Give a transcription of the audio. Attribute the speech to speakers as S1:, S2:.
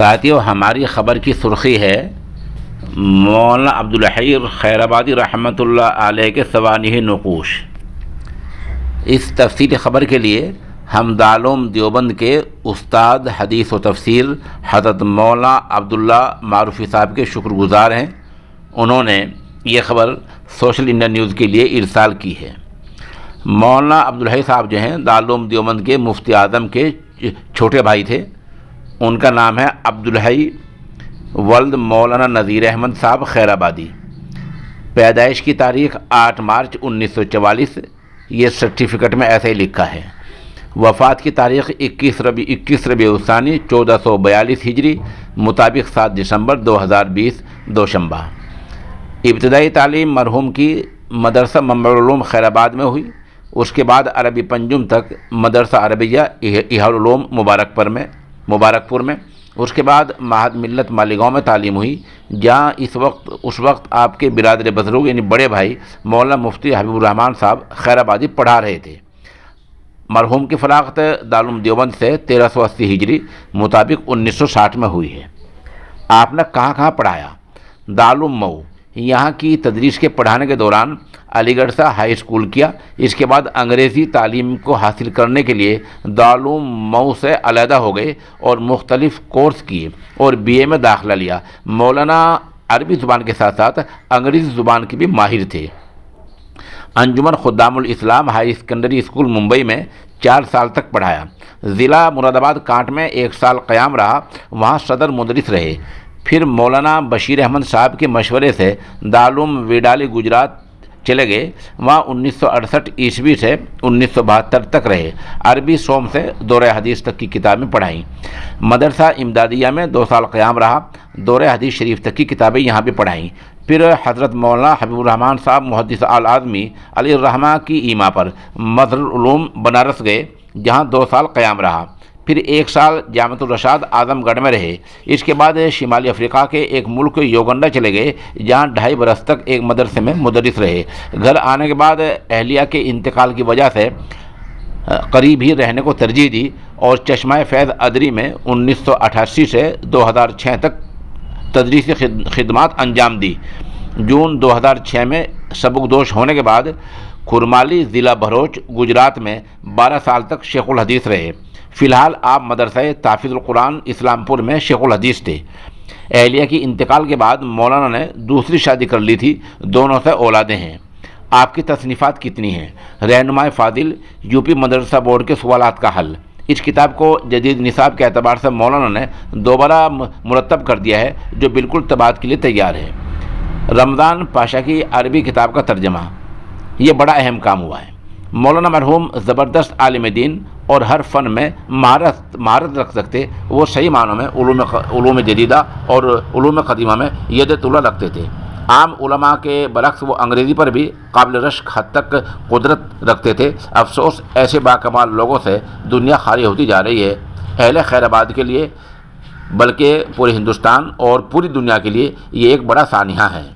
S1: ساتھیوں، ہماری خبر کی سرخی ہے مولانا عبدالحی خیرآبادی رحمۃ اللہ علیہ کے سوانح نقوش۔ اس تفصیلی خبر کے لیے ہم دارالعلوم دیوبند کے استاد حدیث و تفسیر حضرت مولانا عبداللہ معروفی صاحب کے شکر گزار ہیں۔ انہوں نے یہ خبر سوشل انڈیا نیوز کے لیے ارسال کی ہے۔ مولانا عبدالحی صاحب جو ہیں دارالعلوم دیوبند کے مفتی اعظم کے چھوٹے بھائی تھے۔ ان کا نام ہے عبدالحی ولد مولانا نذیر احمد صاحب خیرآبادی۔ پیدائش کی تاریخ 8 مارچ 1944، یہ سرٹیفکیٹ میں ایسے ہی لکھا ہے۔ وفات کی تاریخ 21 ربیع الثانی 1442 ہجری مطابق 7 دسمبر 2020 دوشنبہ۔ ابتدائی تعلیم مرحوم کی مدرسہ منبع العلوم خیرآباد میں ہوئی۔ اس کے بعد عربی پنجم تک مدرسہ عربیہ احیاء العلوم مبارکپور میں۔ اس کے بعد معہد ملت مالیگاؤں میں تعلیم ہوئی، جہاں اس وقت آپ کے برادر بزرگ یعنی بڑے بھائی مولانا مفتی حبیب الرحمن صاحب خیرآبادی پڑھا رہے تھے۔ مرحوم کی فراغت دارالعلوم دیوبند سے 1380 ہجری مطابق 1960 میں ہوئی ہے۔ آپ نے کہاں کہاں پڑھایا؟ دارالعلوم مئو، یہاں کی تدریس کے پڑھانے کے دوران علی گڑھ سے ہائی اسکول کیا۔ اس کے بعد انگریزی تعلیم کو حاصل کرنے کے لیے دارالعلوم مئو سے علیحدہ ہو گئے اور مختلف کورس کیے اور BA میں داخلہ لیا۔ مولانا عربی زبان کے ساتھ ساتھ انگریزی زبان کے بھی ماہر تھے۔ انجمن خدام الاسلام ہائی سیکنڈری اسکول ممبئی میں 4 سال تک پڑھایا۔ ضلع مراد آباد کانٹ میں 1 سال قیام رہا، وہاں صدر مدرس رہے۔ پھر مولانا بشیر احمد صاحب کے مشورے سے دارالعلوم ویڈالی گجرات چلے گئے، وہاں 1968 عیسوی سے 1972 تک رہے۔ عربی سوم سے دورہ حدیث تک کی کتابیں پڑھائیں۔ مدرسہ امدادیہ میں 2 سال قیام رہا، دورہ حدیث شریف تک کی کتابیں یہاں بھی پڑھائیں۔ پھر حضرت مولانا حبیب الرحمن صاحب محدث اعظمی علیہ الرحمہ کی ایما پر مظہر العلوم بنارس گئے، جہاں 2 سال قیام رہا۔ پھر 1 سال جامعۃ الرشاد اعظم گڑھ میں رہے۔ اس کے بعد شمالی افریقہ کے ایک ملک یوگنڈا چلے گئے، جہاں 2.5 برس تک ایک مدرسے میں مدرس رہے۔ گھر آنے کے بعد اہلیہ کے انتقال کی وجہ سے قریب ہی رہنے کو ترجیح دی اور چشمہ فیض ادری میں 1988 سے 2006 تک تدریسی خدمات انجام دی۔ جون 2006 میں سبکدوش ہونے کے بعد کھرمالی ضلع بھروچ گجرات میں 12 سال تک شیخ الحدیث رہے۔ فی الحال آپ مدرسہ تحفیظ القرآن اسلام پور میں شیخ الحدیث تھے۔ اہلیہ کی انتقال کے بعد مولانا نے دوسری شادی کر لی تھی، دونوں سے اولادیں ہیں۔ آپ کی تصنیفات کتنی ہیں؟ رہنمائے فاضل، UP مدرسہ بورڈ کے سوالات کا حل۔ اس کتاب کو جدید نصاب کے اعتبار سے مولانا نے دوبارہ مرتب کر دیا ہے، جو بالکل طباعت کے لیے تیار ہے۔ رمضان پاشا کی عربی کتاب کا ترجمہ، یہ بڑا اہم کام ہوا ہے۔ مولانا مرحوم زبردست عالم دین اور ہر فن میں مہارت رکھ سکتے، وہ صحیح معنوں میں علوم جدیدہ اور علوم قدیمہ میں ید طلوع رکھتے تھے۔ عام علماء کے برعکس وہ انگریزی پر بھی قابل رشک حد تک قدرت رکھتے تھے۔ افسوس، ایسے باکمال لوگوں سے دنیا خالی ہوتی جا رہی ہے۔ اہل خیرآباد کے لیے بلکہ پورے ہندوستان اور پوری دنیا کے لیے یہ ایک بڑا سانحہ ہے۔